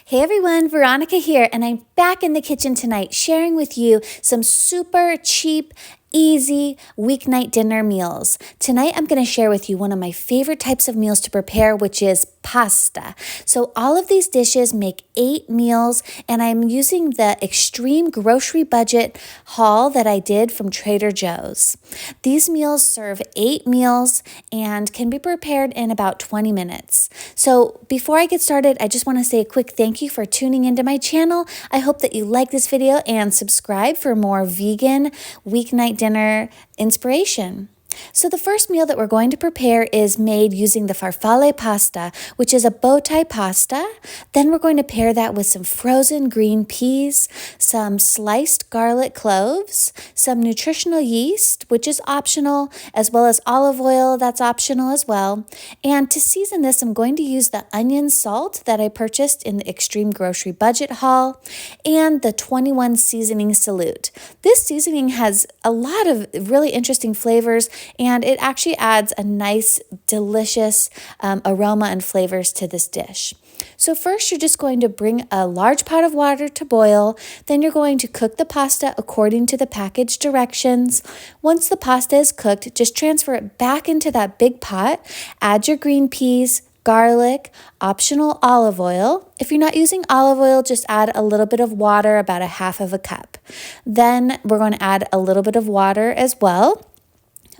Hey everyone, Veronica here, and I'm back in the kitchen tonight sharing with you some super cheap, easy weeknight dinner meals. Tonight I'm going to share with you one of my favorite types of meals to prepare, which is pasta. So all of these dishes make 8 meals, and I'm using the extreme grocery budget haul that I did from Trader Joe's. These meals serve 8 meals and can be prepared in about 20 minutes. So before I get started, I just want to say a quick thank you for tuning into my channel. I hope that you like this video and subscribe for more vegan weeknight dinner inspiration. So the first meal that we're going to prepare is made using the farfalle pasta, which is a bow tie pasta. Then we're going to pair that with some frozen green peas, some sliced garlic cloves, some nutritional yeast, which is optional, as well as olive oil, that's optional as well. And to season this, I'm going to use the onion salt that I purchased in the Extreme Grocery Budget haul and the 21 Seasoning Salute. This seasoning has a lot of really interesting flavors, and it actually adds a nice, delicious aroma and flavors to this dish. So first, you're just going to bring a large pot of water to boil. Then you're going to cook the pasta according to the package directions. Once the pasta is cooked, just transfer it back into that big pot. Add your green peas, garlic, optional olive oil. If you're not using olive oil, just add a little bit of water, about a half of a cup. Then we're going to add a little bit of water as well.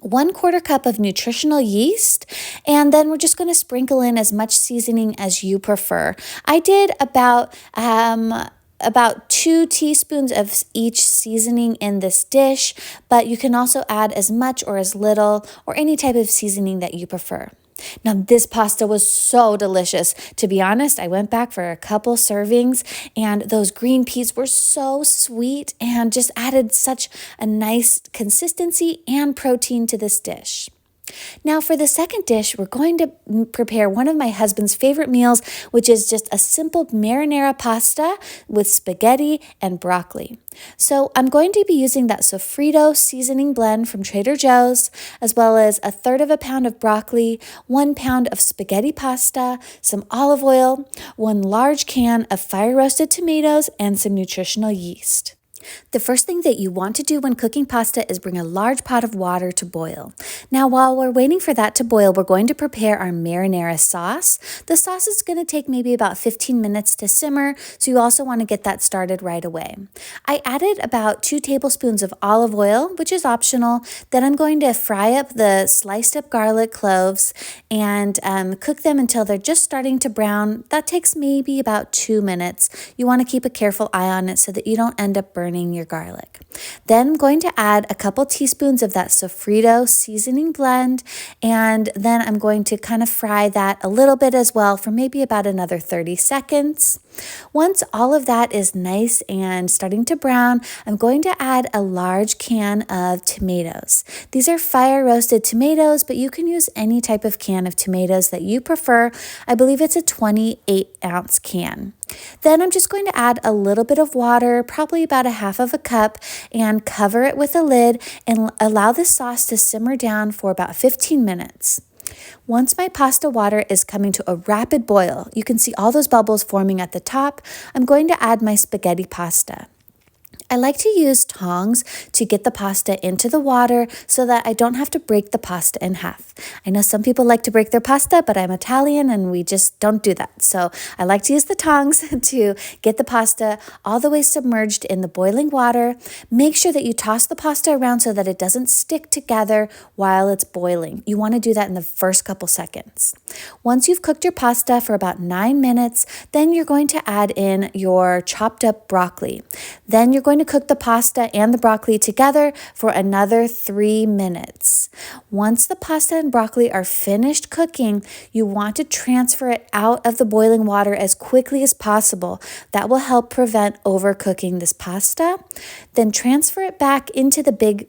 1/4 cup of nutritional yeast, and then we're just going to sprinkle in as much seasoning as you prefer. I did about 2 teaspoons of each seasoning in this dish, but you can also add as much or as little or any type of seasoning that you prefer. Now, this pasta was so delicious. To be honest, I went back for a couple servings, and those green peas were so sweet and just added such a nice consistency and protein to this dish. Now for the second dish, we're going to prepare one of my husband's favorite meals, which is just a simple marinara pasta with spaghetti and broccoli. So I'm going to be using that sofrito seasoning blend from Trader Joe's, as well as 1/3 pound of broccoli, 1 pound of spaghetti pasta, some olive oil, 1 large can of fire roasted tomatoes, and some nutritional yeast. The first thing that you want to do when cooking pasta is bring a large pot of water to boil. Now, while we're waiting for that to boil, we're going to prepare our marinara sauce. The sauce is going to take maybe about 15 minutes to simmer, so you also want to get that started right away. I added about 2 tablespoons of olive oil, which is optional. Then I'm going to fry up the sliced up garlic cloves and cook them until they're just starting to brown. That takes maybe about 2 minutes. You want to keep a careful eye on it so that you don't end up burning your garlic. Then I'm going to add a couple teaspoons of that sofrito seasoning blend, and then I'm going to kind of fry that a little bit as well for maybe about another 30 seconds. Once all of that is nice and starting to brown, I'm going to add a large can of tomatoes. These are fire roasted tomatoes, but you can use any type of can of tomatoes that you prefer. I believe it's a 28-ounce can. Then I'm just going to add a little bit of water, probably about a half of a cup, and cover it with a lid and allow the sauce to simmer down for about 15 minutes. Once my pasta water is coming to a rapid boil, you can see all those bubbles forming at the top, I'm going to add my spaghetti pasta. I like to use tongs to get the pasta into the water so that I don't have to break the pasta in half. I know some people like to break their pasta, but I'm Italian and we just don't do that. So I like to use the tongs to get the pasta all the way submerged in the boiling water. Make sure that you toss the pasta around so that it doesn't stick together while it's boiling. You want to do that in the first couple seconds. Once you've cooked your pasta for about 9 minutes, then you're going to add in your chopped up broccoli. Then you're going to cook the pasta and the broccoli together for another 3 minutes. Once the pasta and broccoli are finished cooking, you want to transfer it out of the boiling water as quickly as possible. That will help prevent overcooking this pasta. Then transfer it back into the big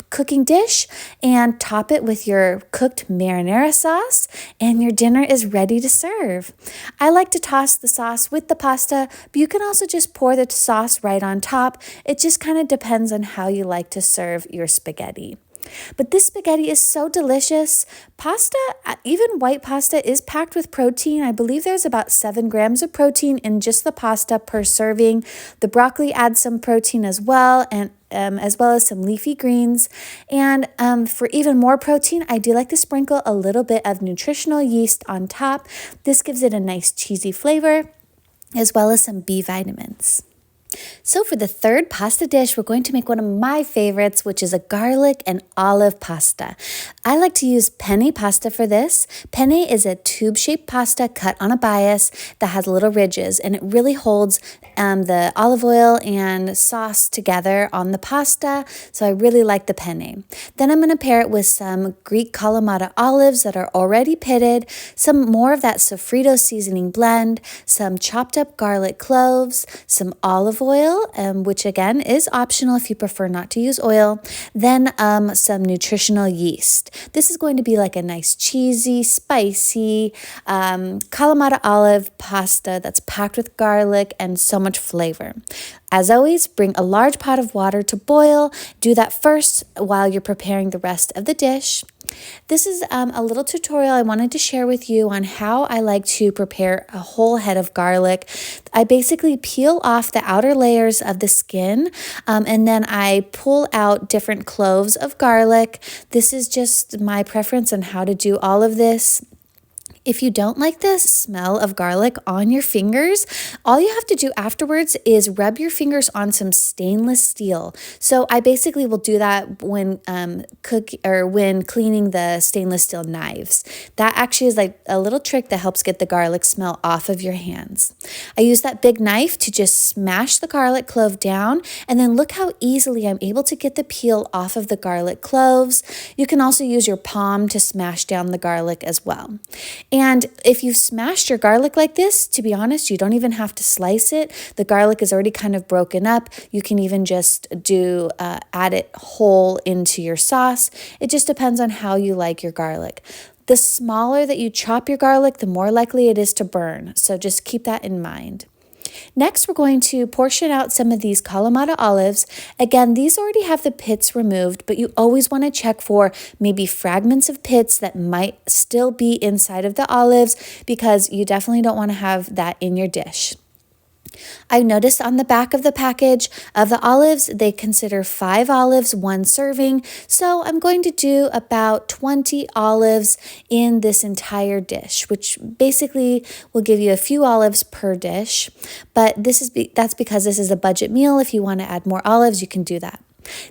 cooking dish and top it with your cooked marinara sauce, and your dinner is ready to serve. I like to toss the sauce with the pasta, but you can also just pour the sauce right on top. It just kind of depends on how you like to serve your spaghetti. But this spaghetti is so delicious. Pasta, even white pasta, is packed with protein. I believe there's about 7 grams of protein in just the pasta per serving. The broccoli adds some protein as well as some leafy greens. And for even more protein, I do like to sprinkle a little bit of nutritional yeast on top. This gives it a nice cheesy flavor, as well as some B vitamins. So for the third pasta dish, we're going to make one of my favorites, which is a garlic and olive pasta. I like to use penne pasta for this. Penne is a tube-shaped pasta cut on a bias that has little ridges, and it really holds the olive oil and sauce together on the pasta, so I really like the penne. Then I'm going to pair it with some Greek Kalamata olives that are already pitted, some more of that sofrito seasoning blend, some chopped up garlic cloves, some olive oil, which again is optional if you prefer not to use oil, then some nutritional yeast. This is going to be like a nice cheesy, spicy Kalamata olive pasta that's packed with garlic and so much flavor. As always, bring a large pot of water to boil. Do that first while you're preparing the rest of the dish. This is a little tutorial I wanted to share with you on how I like to prepare a whole head of garlic. I basically peel off the outer layers of the skin and then I pull out different cloves of garlic. This is just my preference on how to do all of this. If you don't like the smell of garlic on your fingers, all you have to do afterwards is rub your fingers on some stainless steel. So I basically will do that when when cleaning the stainless steel knives. That actually is like a little trick that helps get the garlic smell off of your hands. I use that big knife to just smash the garlic clove down, and then look how easily I'm able to get the peel off of the garlic cloves. You can also use your palm to smash down the garlic as well. And if you've smashed your garlic like this, to be honest, you don't even have to slice it. The garlic is already kind of broken up. You can even just add it whole into your sauce. It just depends on how you like your garlic. The smaller that you chop your garlic, the more likely it is to burn. So just keep that in mind. Next, we're going to portion out some of these Kalamata olives. Again, these already have the pits removed, but you always want to check for maybe fragments of pits that might still be inside of the olives, because you definitely don't want to have that in your dish. I noticed on the back of the package of the olives, they consider 5 olives 1 serving. So I'm going to do about 20 olives in this entire dish, which basically will give you a few olives per dish. But that's because this is a budget meal. If you want to add more olives, you can do that.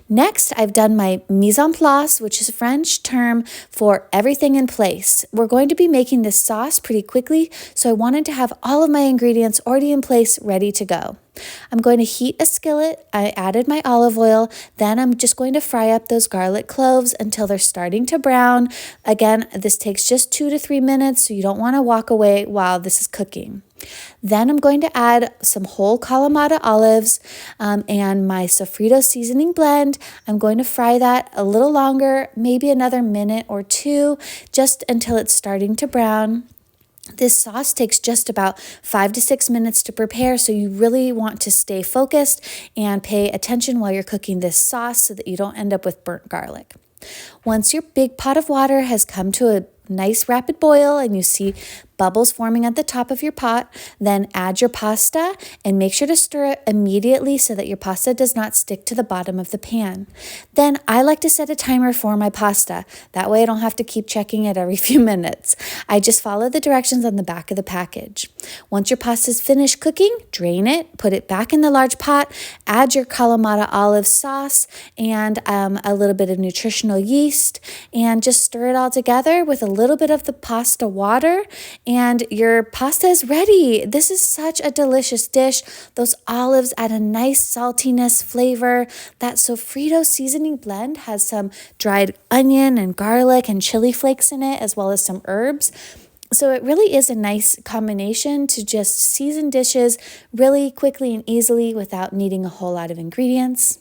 Next, I've done my mise en place, which is a French term for everything in place. We're going to be making this sauce pretty quickly, so I wanted to have all of my ingredients already in place, ready to go. I'm going to heat a skillet. I added my olive oil. Then I'm just going to fry up those garlic cloves until they're starting to brown. Again, this takes just 2 to 3 minutes, so you don't want to walk away while this is cooking. Then I'm going to add some whole Kalamata olives and my sofrito seasoning blend. I'm going to fry that a little longer, maybe another minute or 2, just until it's starting to brown. This sauce takes just about 5 to 6 minutes to prepare, so you really want to stay focused and pay attention while you're cooking this sauce so that you don't end up with burnt garlic. Once your big pot of water has come to a nice rapid boil and you see bubbles forming at the top of your pot, then add your pasta and make sure to stir it immediately so that your pasta does not stick to the bottom of the pan. Then I like to set a timer for my pasta. That way I don't have to keep checking it every few minutes. I just follow the directions on the back of the package. Once your pasta is finished cooking, drain it, put it back in the large pot, add your Kalamata olive sauce and a little bit of nutritional yeast, and just stir it all together with a little bit of the pasta water, and your pasta is ready. This is such a delicious dish. Those olives add a nice saltiness flavor. That sofrito seasoning blend has some dried onion and garlic and chili flakes in it, as well as some herbs. So it really is a nice combination to just season dishes really quickly and easily without needing a whole lot of ingredients.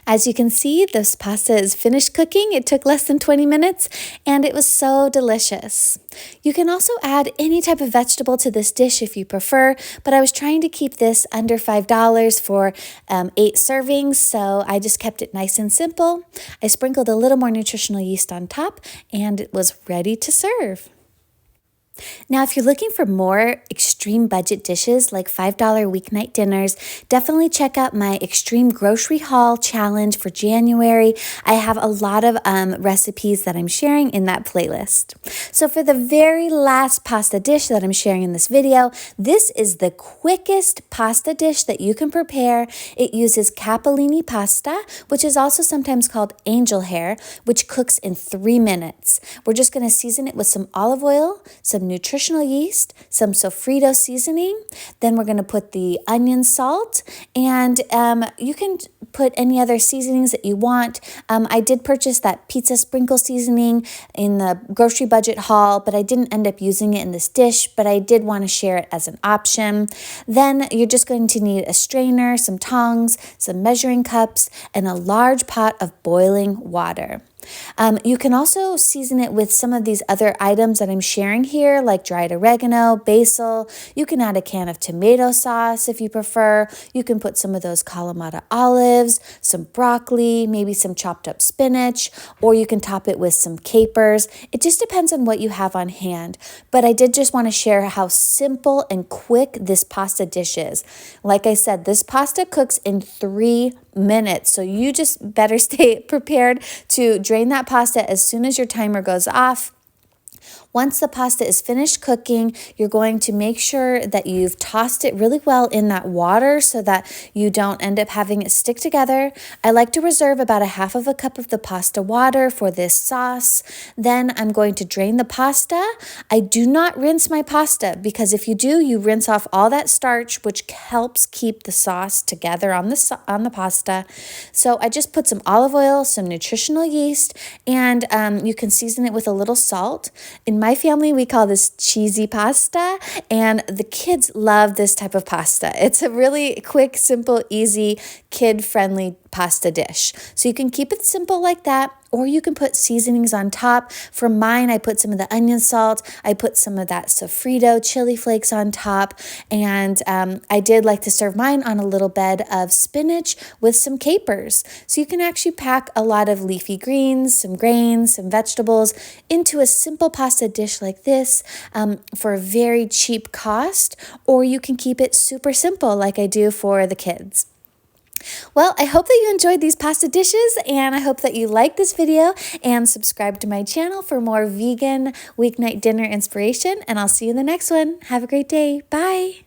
As you can see, this pasta is finished cooking. It took less than 20 minutes and it was so delicious. You can also add any type of vegetable to this dish if you prefer, but I was trying to keep this under $5 for 8 servings, so I just kept it nice and simple. I sprinkled a little more nutritional yeast on top and it was ready to serve. Now, if you're looking for more extreme budget dishes like $5 weeknight dinners, definitely check out my Extreme Grocery Haul Challenge for January. I have a lot of recipes that I'm sharing in that playlist. So for the very last pasta dish that I'm sharing in this video, this is the quickest pasta dish that you can prepare. It uses capellini pasta, which is also sometimes called angel hair, which cooks in 3 minutes. We're just going to season it with some olive oil, some nutritional yeast, some sofrito seasoning. Then we're going to put the onion salt, and you can put any other seasonings that you want. I did purchase that pizza sprinkle seasoning in the grocery budget haul, but I didn't end up using it in this dish, but I did want to share it as an option. Then you're just going to need a strainer, some tongs, some measuring cups, and a large pot of boiling water. You can also season it with some of these other items that I'm sharing here, like dried oregano, basil. You can add a can of tomato sauce if you prefer. You can put some of those Kalamata olives, some broccoli, maybe some chopped up spinach, or you can top it with some capers. It just depends on what you have on hand. But I did just want to share how simple and quick this pasta dish is. Like I said, this pasta cooks in 3 minutes. So you just better stay prepared to drain that pasta as soon as your timer goes off. Once the pasta is finished cooking, you're going to make sure that you've tossed it really well in that water so that you don't end up having it stick together. I like to reserve about a half of a cup of the pasta water for this sauce. Then I'm going to drain the pasta. I do not rinse my pasta because if you do, you rinse off all that starch, which helps keep the sauce together on the pasta. So I just put some olive oil, some nutritional yeast, and you can season it with a little salt. In my family, we call this cheesy pasta, and the kids love this type of pasta. It's a really quick, simple, easy, kid-friendly pasta dish. So you can keep it simple like that, or you can put seasonings on top. For mine, I put some of the onion salt. I put some of that sofrito chili flakes on top, and I did like to serve mine on a little bed of spinach with some capers. So you can actually pack a lot of leafy greens, some grains, some vegetables into a simple pasta dish like this for a very cheap cost, or you can keep it super simple like I do for the kids. Well, I hope that you enjoyed these pasta dishes, and I hope that you like this video and subscribe to my channel for more vegan weeknight dinner inspiration, and I'll see you in the next one. Have a great day. Bye.